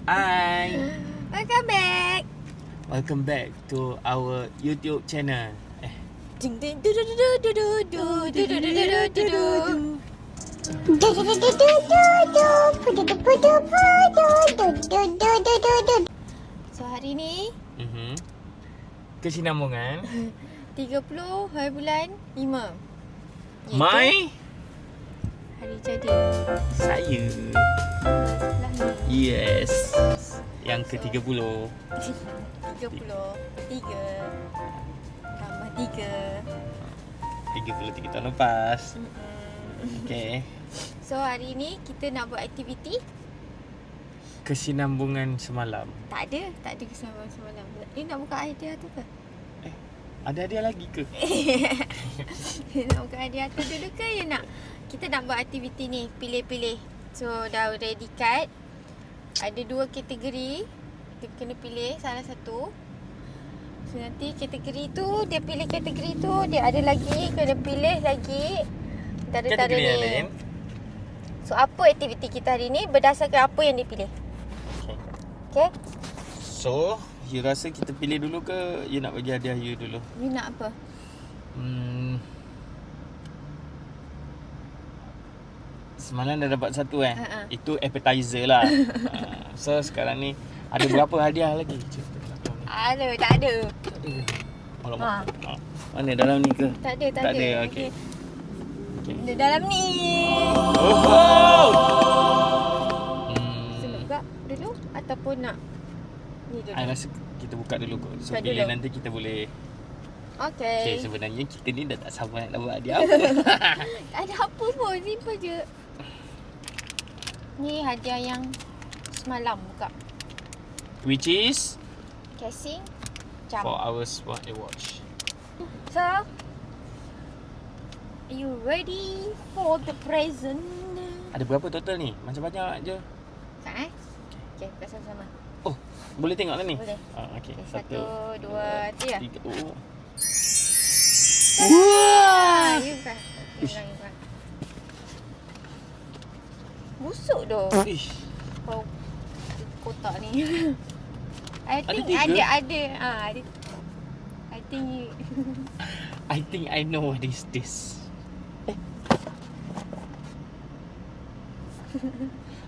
Hi. Welcome back. Welcome back to our YouTube channel. Ding ding du du du du du du du du du du du du. So hari ni Kesinambungan 30 hari bulan 5. My Hari jadi. saya. Sebelah ni. Yes. Yang ke-30. 30 3 tambah 3. 33 tahun lepas. Okay. So hari ni kita nak buat aktiviti. Kesinambungan semalam. Tak ada kesamaan semalam. Ni nak buka hadiah tu ke? Ada hadiah lagi ke? Nak buka hadiah tu dulu ke ya nak? Kita nak buat aktiviti ni, pilih-pilih. So dah ready card. Ada 2 kategori. Dia kena pilih salah satu. So nanti kategori tu, dia pilih kategori tu, dia ada lagi, kena pilih lagi antara-antara Kategori yang lain. ni. So apa aktiviti kita hari ni berdasarkan apa yang dia pilih. Okay? So, you rasa kita pilih dulu ke you nak bagi hadiah you dulu? You nak apa? Semalam dah dapat satu Ha-ha. Itu appetizer lah. So sekarang ni ada berapa hadiah lagi? Ada, tak ada. Alamak. Mana dalam ni ke? Tak ada. Tak ada, okey. Dia dalam ni. Oh! So nak buka dulu ataupun nak ni dulu? I rasa kita buka dulu kot. So Buka bila dulu. nanti kita boleh. Okay. Okay, sebenarnya kita ni dah tak sabar nak dapat hadiah apa. Tak ada apa pun, simple je. Ni hadiah yang semalam buka. Which is Casing jam. for our smartwatch. So, are you ready for the present? Ada berapa total ni? Macam banyak je. Tak Okay, buka sama-sama. Oh, boleh tengok lah ni? Boleh. Okay, Okay, 1, 2, 3. 3. Oh. Wah! You buka. Ish. You buka. Busuk doh. Ish. Kau kotak ni. I think tiga? ada. I think you I think I know what is this.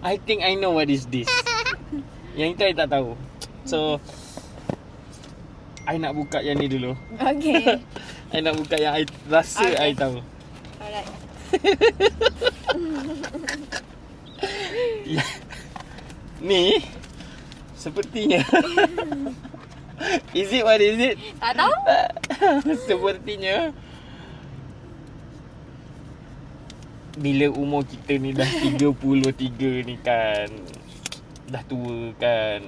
I think I know what is this. Yang itu I tak tahu. So I nak buka yang ni dulu. Okay. I nak buka yang I rasa I Okay. tahu. Alright. Ya. Ni sepertinya Is it what is it? Tak tahu? Sepertinya bila umur kita ni dah 33 ni kan, dah tua kan,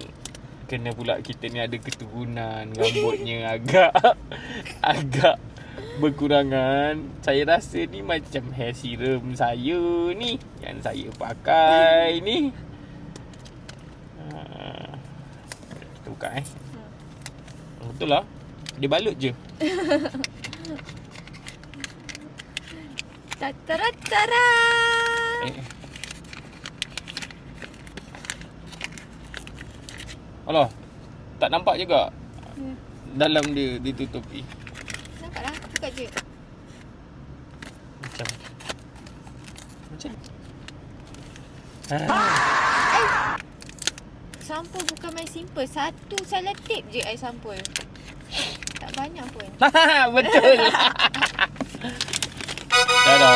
kena pula kita ni ada keturunan, rambutnya agak berkurangan. Saya rasa ni macam hair serum saya ni yang saya pakai ni. Kita buka Betul lah. Dia balut je. Tatara-tara. Alah, tak nampak juga. Dalam dia ditutupi. Nampak lah, buka je. Macam Sampul bukan main simple. Satu selotip je I sampul. Tak banyak pun. Betul. Tada.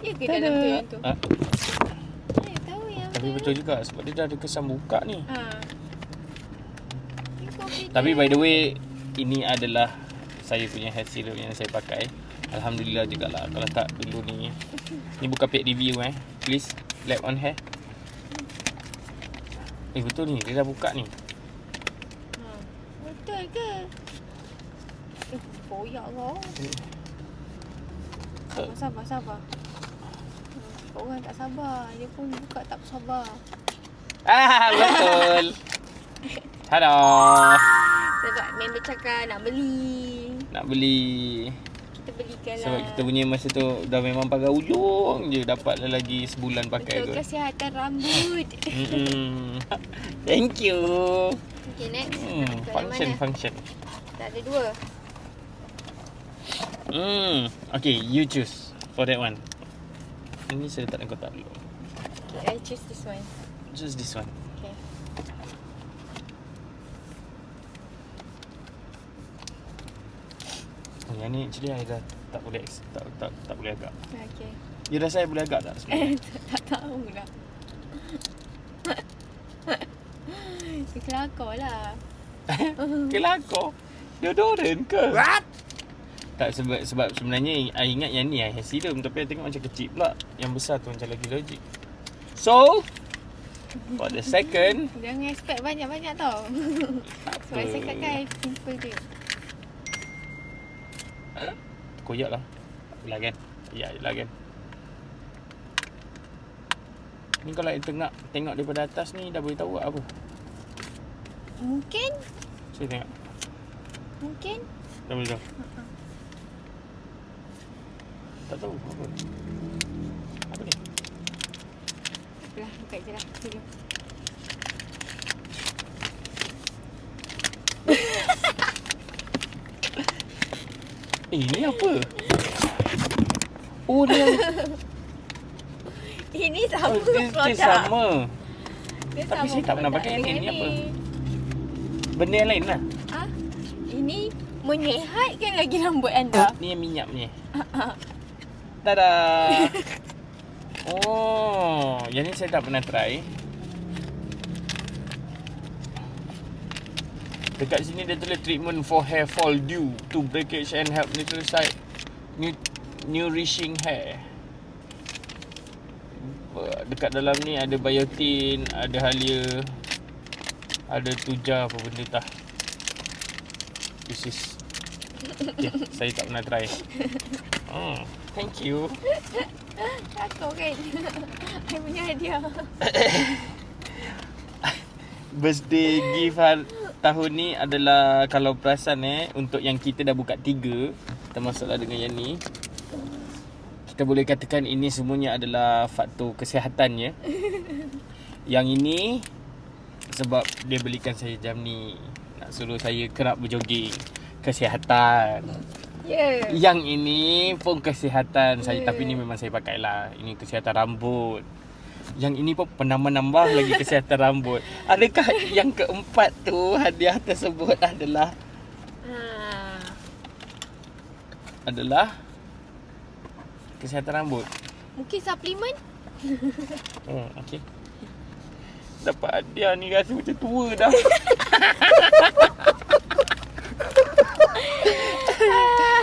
Ya ke dalam tu yang tu? Saya tahu yang Tapi tu. betul juga sebab dia dah ada kesan buka ni. Ni kopi Tapi dia. by the way, ini adalah saya punya hair serum yang saya pakai. Alhamdulillah jugalah. Kalau tak dulu ni. Ni bukan paid review Please, lap on hair. Betul ni, dia dah buka ni. Betul ke? Koyak kau. Sabar. Orang tak sabar. Dia pun buka tak sabar. Betul. Tada. Sebab member cakap nak beli. Nak beli. kita belikan lah. Sebab kita punya masa tu dah memang pakai ujung je. Dapat lagi sebulan pakai untuk kot. kesihatan rambut. Thank you. Okay, next. Function. Tak ada 2. Okay, you choose for that one. Ini saya letak dalam kotak dulu. Okay, I choose this one. Choose this one. Okay. Yang ni actually I dah tak boleh tak boleh agak. Okay. You rasa I boleh agak tak sebenarnya? Tak tahu lah. Kelakar lah. Kelakar? Deodorant ke? What? Tak, sebab sebenarnya I ingat yang ni I serum, tapi I tengok macam kecil pula. Yang besar tu macam lagi logik. So for the second, Jangan expect banyak-banyak tau. So I cakap kan simple je. koyak lah. Lah kan? Ya lah kan. Ni kalau I tengok daripada atas ni dah boleh tahu apa. Mungkin Saya tengok. Dah boleh tahu. Tak tahu apa. Apa ni? Apalah, buka je lah dulu. Ini apa? Oh dia Ini sama dia produk. sama. Dia Tapi sama saya tak pernah produk pakai ni. dengan Ni apa? Benda yang lain lah. Ah, ini menyehatkan lagi rambut anda. Ni yang minyak ni. Tada. Oh, yang ni saya tak pernah try. Dekat sini dia tulis treatment for hair fall due to breakage and help nourishing hair. Dekat dalam ni ada biotin, ada halia, ada tuja apa benda tah. This is okay, saya tak pernah try. Thank you. Takut kan? I punya hadiah. Birthday gift tahun ni adalah, kalau perasan untuk yang kita dah buka 3, termasuklah dengan yang ni, kita boleh katakan ini semuanya adalah faktor kesihatannya. Yang ini sebab dia belikan saya jam ni, nak suruh saya kerap berjoging. Kesihatan. Ya. Yang ini pun kesihatan saya, tapi ni memang saya pakai lah. Ini kesihatan rambut. Yang ini pun penambah-nambah lagi kesihatan rambut. Adakah yang keempat tu hadiah tersebut adalah kesihatan rambut? Mungkin suplemen? Oh, okey. Dapat hadiah ni rasa macam tua dah.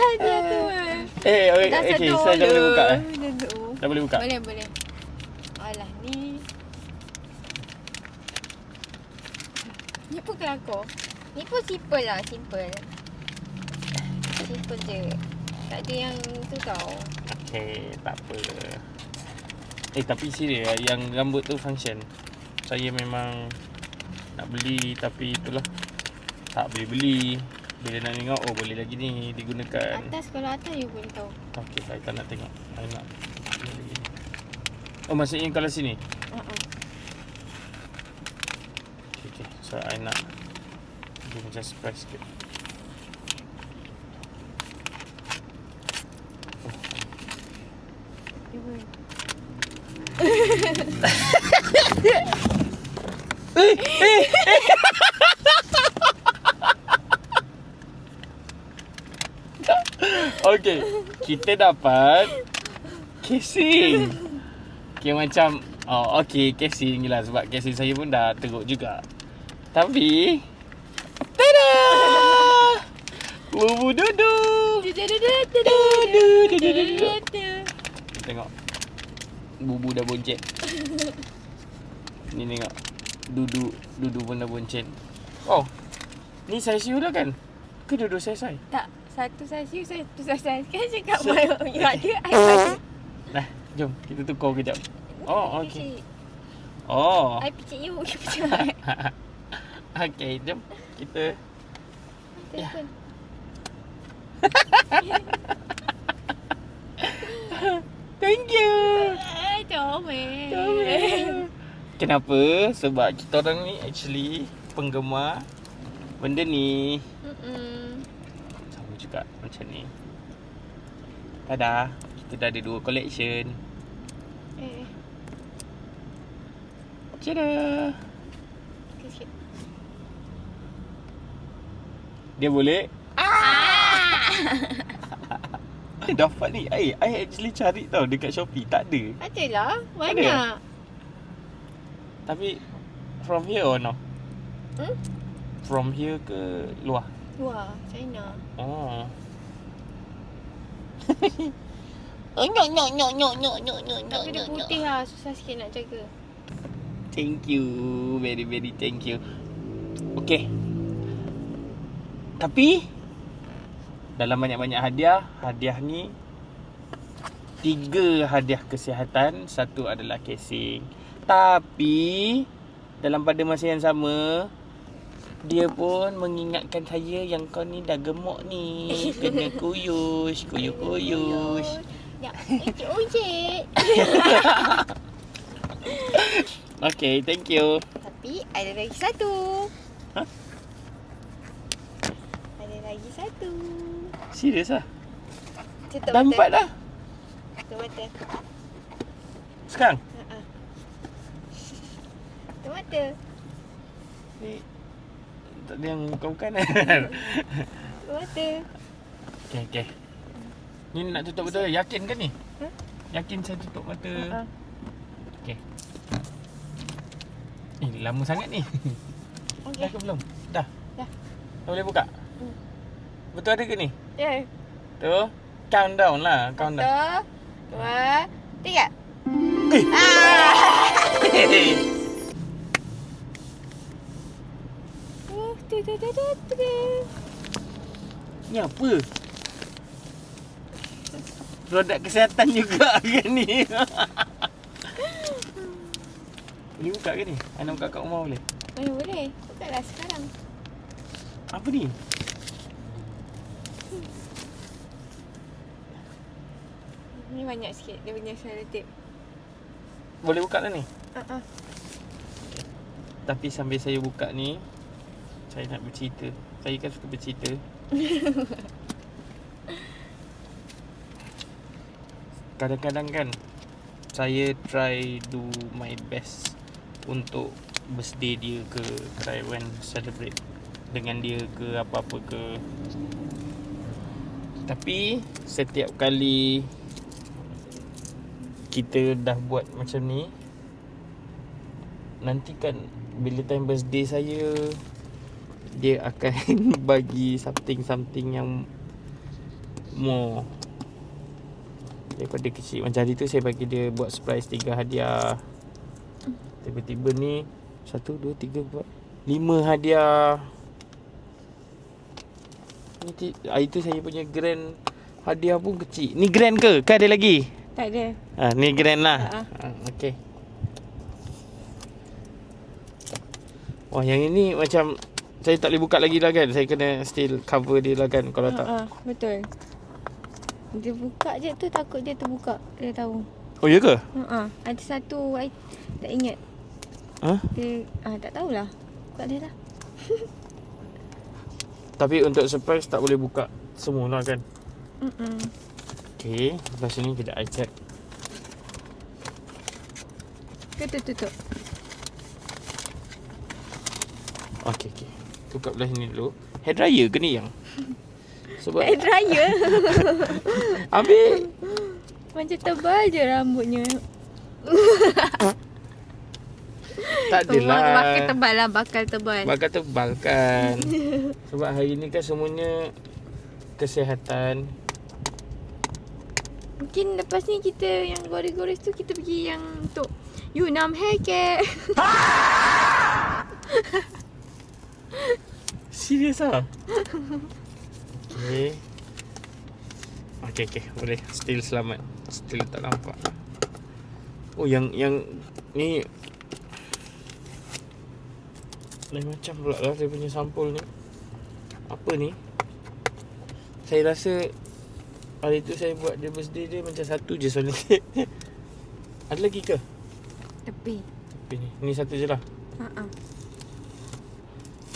Hadiah tu. Okay, saya dah boleh buka Dah boleh buka? Boleh. Alah ni. Ni pun kelakar. Ni pun simple lah, simple je. Tak ada yang tu tau. Okay, tak apa. Tapi serius yang rambut tu function. Saya memang nak beli, tapi itulah, tak boleh beli. Bila nak tengok, oh boleh lagi ni digunakan. Kalau atas you boleh tahu. Okay, saya tak nak tengok. Saya nak lagi. Oh, maksudnya kalau sini? Okay. So, I nak dia macam surprise sikit. Okay, kita dapat casing. Okay, macam okay, casing lah, sebab casing saya pun dah teruk juga. Tapi tada! Bubu dudu. Tengok. Bubu dah boncet. Ni tengok. Dudu pun dah boncet. Oh. Ni saiz you lah kan? Ke dua-dua saiz saya? Tak, satu saiz you, satu saiz kan cakap you ada, I ada. Nah, jom kita tukar kejap. Oh, okey. I picit you picit I. Okey, jom kita Telefon. Thank you. Comel. Kenapa? Sebab kita orang ni actually penggemar benda ni. Sama juga macam ni. Tada, kita dah ada 2 collection. Tada. Sikit. Dia boleh? Dapat ni. I actually cari tau dekat Shopee. Tak ada. Adalah. Banyak. Tapi from here or no? From here ke luar? Wah, China. Oh. Tapi dia putih lah. Susah sikit nak jaga. Thank you. Very very thank you. Okay. Tapi dalam banyak-banyak hadiah ni 3 hadiah kesihatan, 1 adalah casing. Tapi dalam pada masa yang sama, dia pun mengingatkan saya yang kau ni dah gemuk ni. Kena kuyus. Ya, ojek. Okay, thank you. Tapi ada lagi satu. Hah? Ada lagi satu. Serius lah? Tutup Dah mata. 4 dah? Tutup mata. Sekarang? Tutup mata. Ni tak ada yang bukan-bukan. Tutup mata. Okay. Ni nak tutup betul? Yakin ke ni? Huh? Yakin saya tutup mata? Okay. Lama sangat ni. Okay. Dah ke belum? Dah. Dah. Dah boleh buka? Betul ada ke ni? Ya. Tu. Countdown lah. Countdown. 1, 2, 3. Ni apa? Produk kesihatan juga ke ni? Boleh buka ke ni? Anak buka kat rumah boleh? Boleh. Buka lah sekarang. Apa ni? Ni banyak sikit. Dia punya selotip. Boleh buka lah ni? Uh-uh. Tapi sambil saya buka ni, saya nak bercerita. Saya kan suka bercerita. Kadang-kadang kan saya try do my best untuk birthday dia ke, try when celebrate dengan dia ke, apa-apa ke. Tapi setiap kali kita dah buat macam ni, nanti kan bila time birthday saya, dia akan bagi something yang more daripada kecil. Macam hari tu saya bagi dia buat surprise 3 hadiah. Tiba-tiba ni 1, 2, 3, 4, 5 hadiah. Ni hari tu saya punya grand hadiah pun kecil. Ni grand ke? Ke ada lagi? Tak ada. Ni grand lah. Okay. Wah, yang ini macam saya tak boleh buka lagi lah kan. Saya kena still cover dia lah kan. Kalau tak. Betul. Dia buka je tu, takut dia terbuka. Dia tahu. Oh, ya ke? Ada satu I tak ingat. Dia tak tahulah. Buka dia lah. Tapi untuk surprise tak boleh buka semua lah kan. Okay. Lepas ni kita I check. Tutup. Okay. Buka belah sini dulu. Hair dryer ke ni yang? Sebab Hair dryer. habis Macam tebal je rambutnya. tak adalah. Bakal tebal. Bakal tebal kan. Sebab hari ni kan semuanya kesihatan. Mungkin lepas ni kita yang gores-gores tu kita pergi yang untuk Yunam hair care. Serius ah? Okay. Boleh. Still selamat. Still tak nampak. Oh, yang ni lain macam pula lah dia punya sampul ni. Apa ni? Saya rasa Hari tu saya buat dia birthday dia macam satu je soalan kek. Ada lagi ke? Tepi. Ni satu je lah.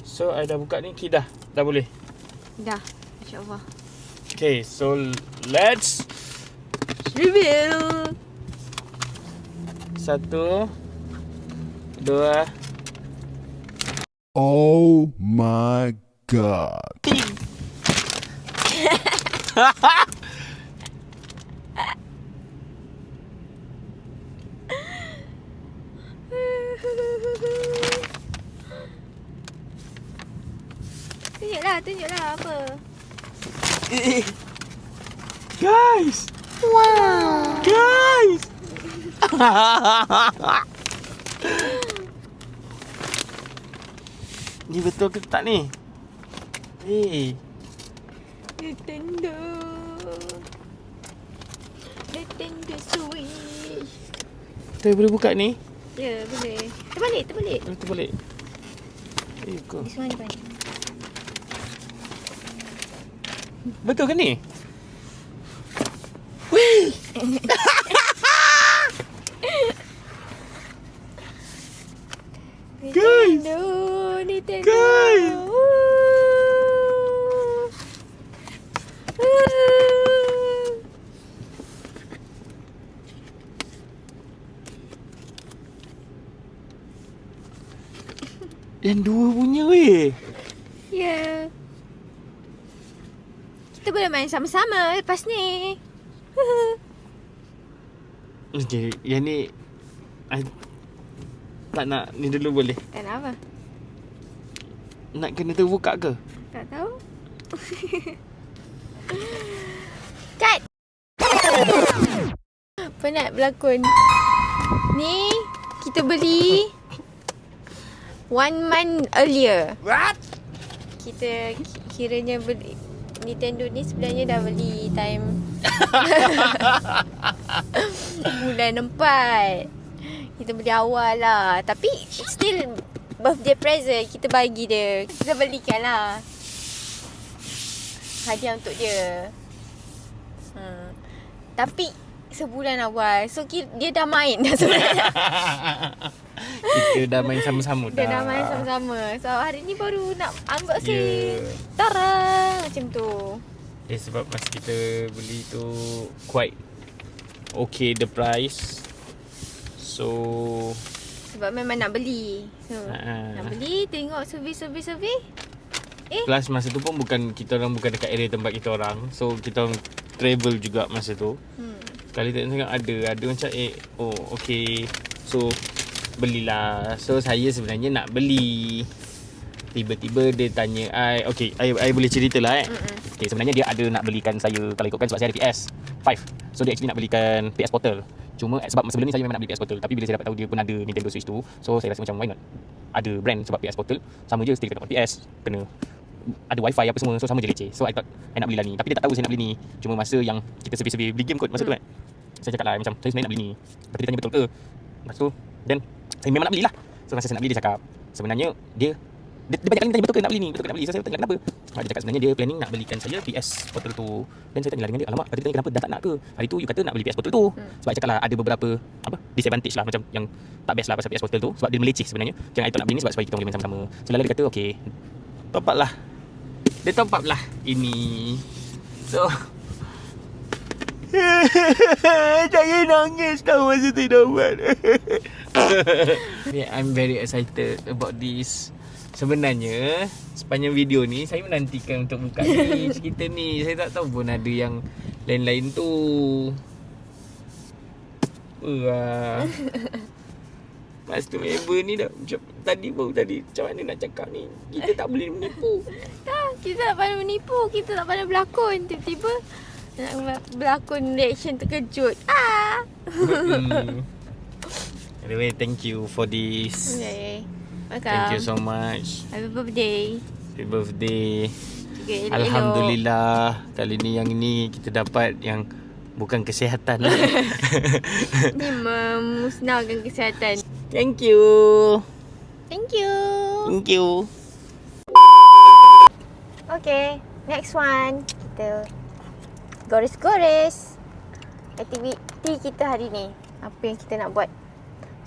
So I dah buka ni, dah boleh. Dah. InsyaAllah. Okay, so let's reveal. 1, 2, Oh my God. 3. Tunjuklah apa. Guys. Wow. Guys. Ni betul ke tak ni? Nintendo Switch. Kita boleh buka ni? Ya, boleh. Terbalik. Terbalik. Kau. This one. Betul ke ni? Nintendo. Guys. Yang dua punya weh. Ya. Kita boleh main sama-sama lepas ni. Okay, yang ni I tak nak ni dulu boleh. Tak nak apa? Nak kena terbuka ke? Tak tahu. Cut. Penat berlakon. Ni kita beli 1 month earlier. What? Kita kiranya beli Nintendo ni sebenarnya dah beli time bulan 4. Kita beli awal lah. Tapi still birthday present kita bagi dia. Kita belikan lah. Hadiah untuk dia. Tapi sebulan awal. So dia dah main dah sebenarnya. Kita dah main sama-sama dah. Dia dah main sama-sama. So hari ni baru nak unboxing. Yeah. Tara macam tu. Sebab masa kita beli tu quite okay the price. So Sebab memang nak beli. So nak beli, tengok servis. plus masa tu pun kita orang bukan dekat area tempat kita orang. So kita orang travel juga masa tu. Sekali tengok ada macam okay. So belilah. So saya sebenarnya nak beli. Tiba-tiba dia tanya I boleh cerita lah Okay, sebenarnya dia ada nak belikan saya, kalau ikutkan sebab saya ada PS5. So dia actually nak belikan PS Portal. Cuma sebab sebelum ni saya memang nak beli PS Portal, tapi bila saya dapat tahu dia pun ada Nintendo Switch tu, so saya rasa macam why not. Ada brand sebab PS Portal sama je, still kena PS, kena ada wifi apa semua, so sama je leceh. So I thought I nak belilah ni. Tapi dia tak tahu saya nak beli ni. Cuma masa yang kita survey beli game kot masa tu kan, saya cakap lah macam saya sebenarnya nak beli ni. Lepas tu dia tanya betul ke. Lepas tu then saya memang nak belilah. So masa saya nak beli dia cakap sebenarnya dia banyak kali tanya betul ke nak beli ni, betul ke nak beli. So saya tanya kenapa. Dia cakap sebenarnya dia planning nak belikan saya PS Portal tu. Dan saya tanya dengan dia, alamak, tadi tanya kenapa dah tak nak ke. Hari tu you kata nak beli PS Portal tu. Sebab I cakap lah ada beberapa disadvantage lah, macam yang tak best lah pasal PS Portal tu. Sebab dia meleceh sebenarnya. Yang I tak nak beli ni sebab supaya kita boleh main sama-sama. So lalu dia kata okay, top up lah. Dia top up lah ini. So jangan nangis tahu masa tu dapat. I'm very excited about this. Sebenarnya sepanjang video ni saya menantikan untuk buka ni cerita ni. Saya tak tahu pun ada yang lain-lain tu. Wah. Lepas tu member ni dah tadi macam mana nak cakap ni. Kita tak boleh menipu. Kita tak pandai menipu, kita tak pandai berlakon. Tiba-tiba nak berlakon reaction terkejut. Anyway, thank you for this. Okay. Welcome. Thank you so much. Happy birthday. Happy birthday. Okay, Alhamdulillah. Kali ni yang ini kita dapat yang bukan kesihatan lah. Ni memusnahkan kesihatan. Thank you. Thank you. Thank you. Okay, next one. Kita gores-gores. Aktiviti kita hari ni. Apa yang kita nak buat.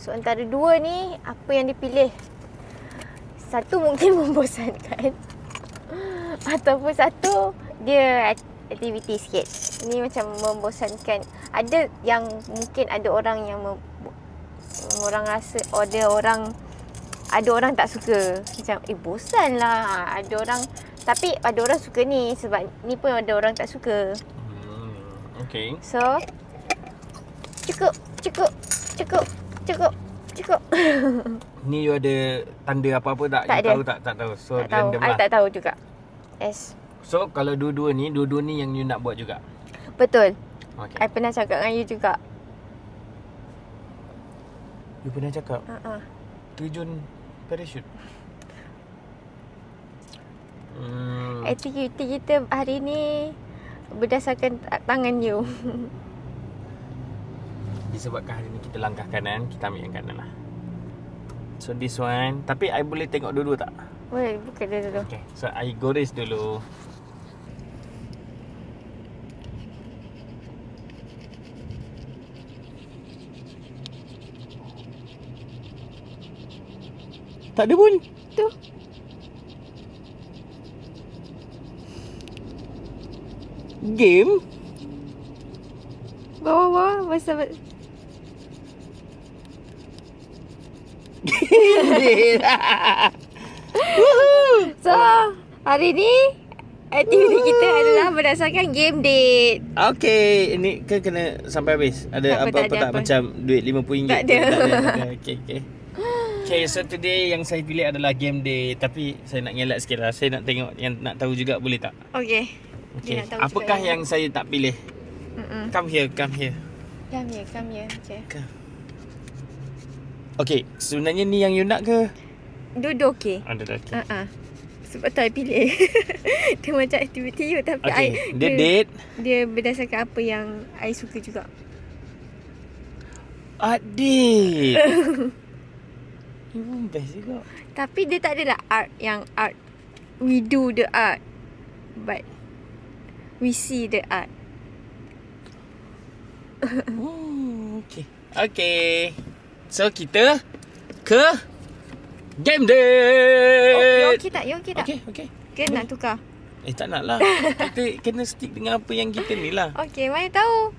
So antara dua ni, apa yang dipilih? Satu mungkin membosankan. Ataupun satu, dia aktiviti sikit. Ini macam membosankan. Ada yang mungkin ada orang yang orang rasa, ada orang tak suka. Macam bosan lah. Ada orang, tapi ada orang suka ni. Sebab ni pun ada orang tak suka. Okay. So Cukup. Ni you ada tanda apa-apa tak? Tak you ada. tahu tak? Tak tahu. So Tak tahu. random I lah. tak tahu juga. Yes. So kalau dua-dua ni yang you nak buat juga. Betul. Okay. I pernah cakap dengan you juga. You pernah cakap terjun parachute. Aktiviti kita hari ni berdasarkan tangan you. Disebabkan hari ni kita langkah kanan, kita ambil yang kanan lah. So this one, tapi I boleh tengok dua-dua tak? Boleh buka dia dulu. Okay, so I gores dulu. Tak ada pun. Tu. Game? Bawah pasal So hari ni aktiviti kita adalah berdasarkan game date. Okay, ini kan kena sampai habis. Ada Tak apa, apa-apa tak ada tak, apa. macam duit RM50 Tak ada. Okay. Okay, so today yang saya pilih adalah game day. Tapi saya nak ngelak sikit lah. Saya nak tengok, yang nak tahu juga boleh tak? Okay. Okay. Dia nak tahu Apakah juga yang saya tak pilih? Come here. Come here. Okay. Okay, sebenarnya ni yang you nak ke? Duduk okay. Ada dah, okay. Sebab tu I pilih. Dia macam aktiviti you tapi Okay, dia date. Dia berdasarkan apa yang I suka juga. Adik. Ini pun best juga. Tapi dia tak adalah art yang art. We do the art. But we see the art. Okay. So kita ke game date. You okay tak? Okay. Ke nak tukar? Tak nak lah. Kita kena stick dengan apa yang kita ni lah. Okay, mana tahu.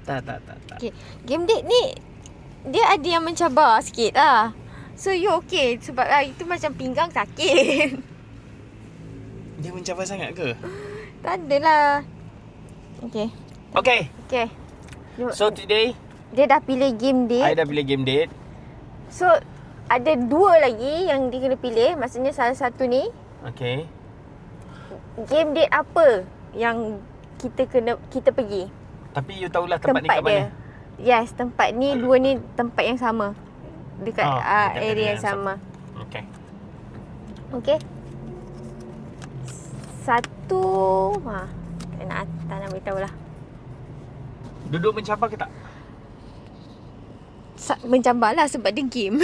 Tak. Okay, game date ni dia ada yang mencabar sikit lah. So you okay sebab itu macam pinggang sakit. Dia mencabar sangat ke? Tak adalah. Okay. Okay. So today Dia dah pilih game I date. dah pilih game date. So ada dua lagi yang dia kena pilih. Maksudnya salah satu ni Okay. game date apa yang kita pergi. Tapi you tahulah tempat ni kat dia. mana? Yes, tempat ni dua ni tempat yang sama. Dekat dekat area yang sama. Okay. Okay. Satu tak nak beritahu lah. Duduk mencabar ke tak? Mencabar lah sebab dia game.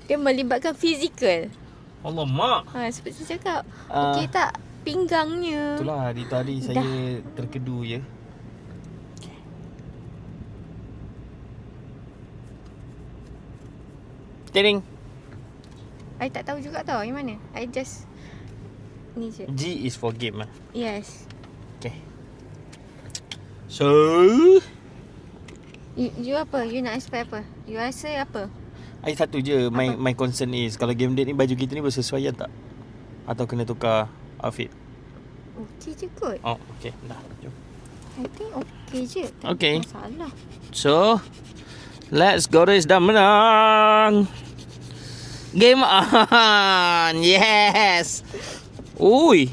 Dia melibatkan fizikal. Alamak. Seperti saya cakap. Ah. Okey tak? Pinggangnya. Itulah hari tadi saya terkedu je. Tering. I tak tahu juga tau yang mana. I just ni je. G is for game lah. Yes. Okay. So You apa? You nak expect apa? You rasa apa? I satu je. My concern is kalau game date ni baju kita ni bersesuaian tak? Atau kena tukar outfit? Okey je kot. Oh, okay. Dah, jom. I think okey je. Tak Okay. ada masalah. So, let's go race dah menang. Game on. Yes. Ui.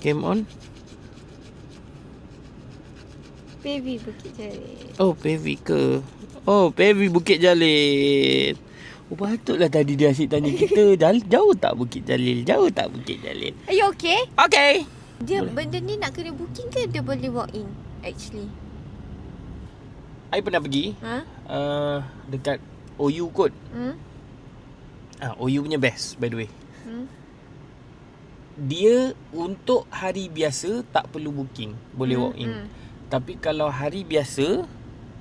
Game on. Baby Bukit Jalil. Oh, Pevi ke? Oh, Pevi Bukit Jalil. Oh, patutlah tadi dia asyik tanya kita. Jauh tak Bukit Jalil? Jauh tak Bukit Jalil? Are you okay? Okay. Dia Boleh. benda ni nak kena booking ke dia boleh walk in actually? I pernah pergi. Dekat OU kot. OU punya best by the way. dia untuk hari biasa tak perlu booking, boleh walk in. Tapi kalau hari biasa,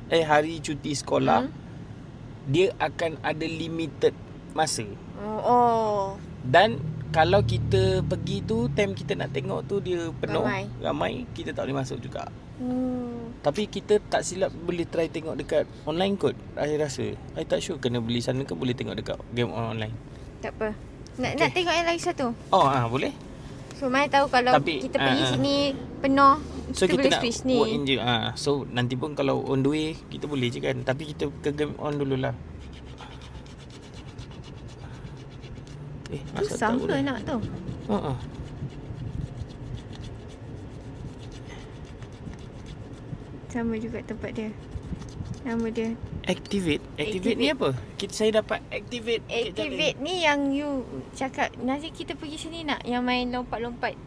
hari cuti sekolah, dia akan ada limited masa. Dan kalau kita pergi tu, time kita nak tengok tu dia penuh, ramai, kita tak boleh masuk juga. Tapi kita tak silap boleh try tengok dekat online kot. I rasa I tak sure kena beli sana ke boleh tengok dekat game online. Tak apa. Nak tengok yang lagi satu? Boleh. So Mai tahu kalau kita pergi sini penuh, so kita boleh nak switch ni. walk in je. So nanti pun kalau on the way kita boleh je kan. Tapi kita ke game on dululah. Susah ke nak tu? Sama juga tempat dia. Nama dia Activate ni apa? Saya dapat activate ni yang you cakap nanti kita pergi sini nak, yang main lompat-lompat,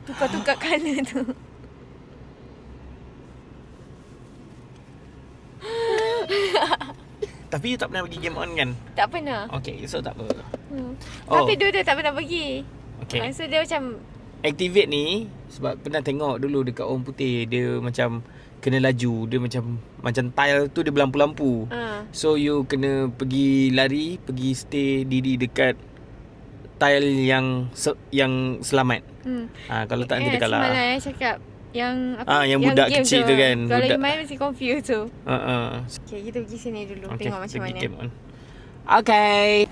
tukar-tukar colour tu. Tapi you tak pernah pergi game on kan? Tak pernah. Okay, so tak apa. Tapi dua-dua tak pernah pergi. Okay. So dia macam Activate ni sebab pernah tengok dulu dekat orang putih, dia macam kena laju, dia macam tile tu dia berlampu-lampu. So you kena pergi lari, pergi stay diri dekat tile yang selamat. Kalau tak nanti dia kalah. Semalam yang cakap yang yang budak kecil tu kan. Kalau budak. you main mesti confused tu. Okay, kita pergi sini dulu, Okay, tengok macam mana. game on. Okay.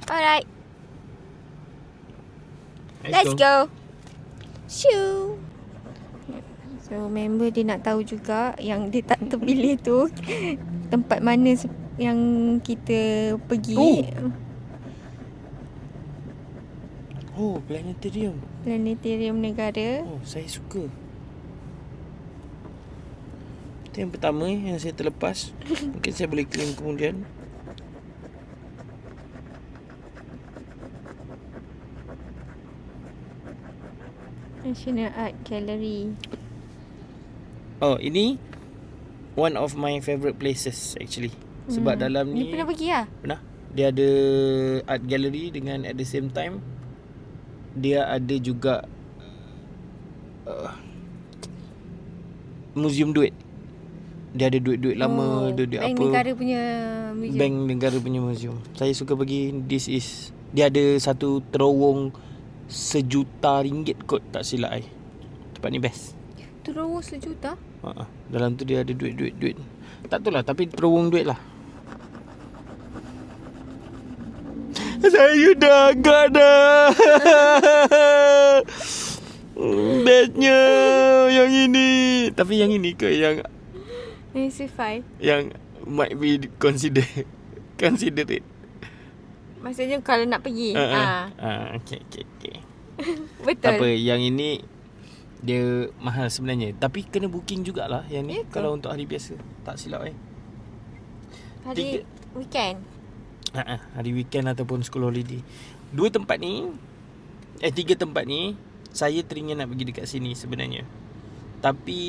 Alright. Let's go. Shoo. So member dia nak tahu juga yang dia tak terpilih tu tempat mana yang kita pergi. Planetarium. Planetarium negara. Saya suka. Itu yang pertama yang saya terlepas. Mungkin saya boleh claim kemudian. National Art Gallery. Ini one of my favourite places actually. Sebab dalam ni pernah pergi lah? Pernah. Dia ada art gallery dengan at the same time dia ada juga museum duit. Dia ada duit-duit lama, duit Bank apa. Negara punya museum. Bank Negara punya museum. Saya suka pergi. Dia ada satu terowong RM1,000,000 kot, tak silap I. Tempat ni best. Terowong RM1,000,000? Dalam tu dia ada duit. Tak tahu lah, tapi terowong duit lah. Saya dah agak dah. Bestnya yang ini. Tapi yang ini ke yang C5? Yang might be considerate. Maksudnya kalau nak pergi. Okay. Betul. Tak apa, yang ini dia mahal sebenarnya. Tapi kena booking jugalah yang ni kalau untuk hari biasa. Tak silap Hari weekend. Hari weekend ataupun school holiday. 3 tempat ni saya teringin nak pergi dekat sini sebenarnya. Tapi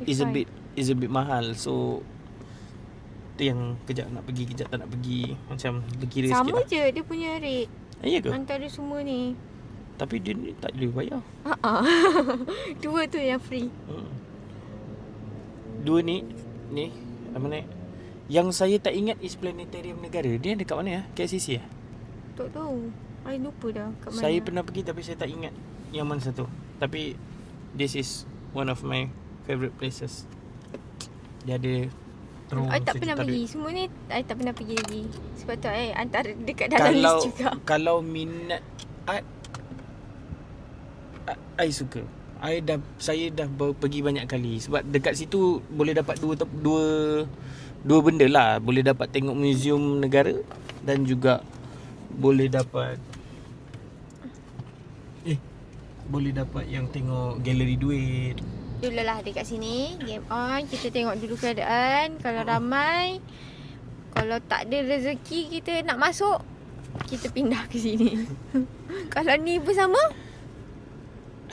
is a bit mahal. So tu yang kejap nak pergi, kejap tak nak pergi. Macam berkira sikit lah. Sama je dia punya rate. Ya ke? Antara semua ni. Tapi dia ni tak boleh bayar. Dua tu yang free. Dua ni apa ni? Yang saya tak ingat is Planetarium Negara. Dia dekat mana KLCC Tak tahu. I lupa dah kat mana. Saya pernah pergi tapi saya tak ingat yang mana satu. Tapi this is one of my favourite places. Dia ada terowong. I tak pernah pergi. Semua ni I tak pernah pergi lagi. Sebab tu I antara dekat dalam list juga. Kalau minat art, I suka. Saya dah pergi banyak kali. Sebab dekat situ boleh dapat dua benda lah. Boleh dapat tengok museum negara dan juga boleh dapat yang tengok galeri duit. Dululah dekat sini, game on, kita tengok dulu keadaan. Kalau ramai, kalau tak ada rezeki kita nak masuk, kita pindah ke sini. Kalau ni bersama,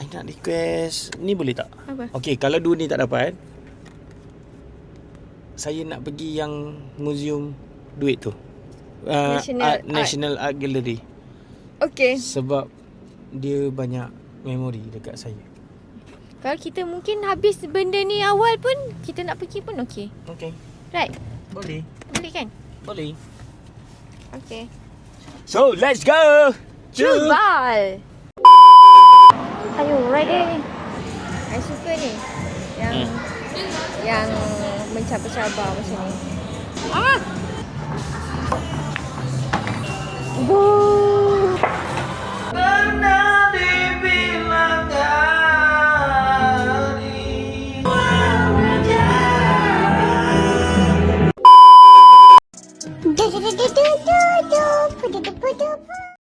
I nak request ni boleh tak? apa? Okay, kalau dua ni tak dapat, saya nak pergi yang museum duit tu. National Art Gallery. Okay. Sebab dia banyak memori dekat saya. Kalau kita mungkin habis benda ni awal pun, kita nak pergi pun okay. Okay. Right? Boleh. Boleh kan? Boleh. Okay. So, let's go! Cubal! Are you ready? I suka ni. Yang mencabar-cabar macam ni.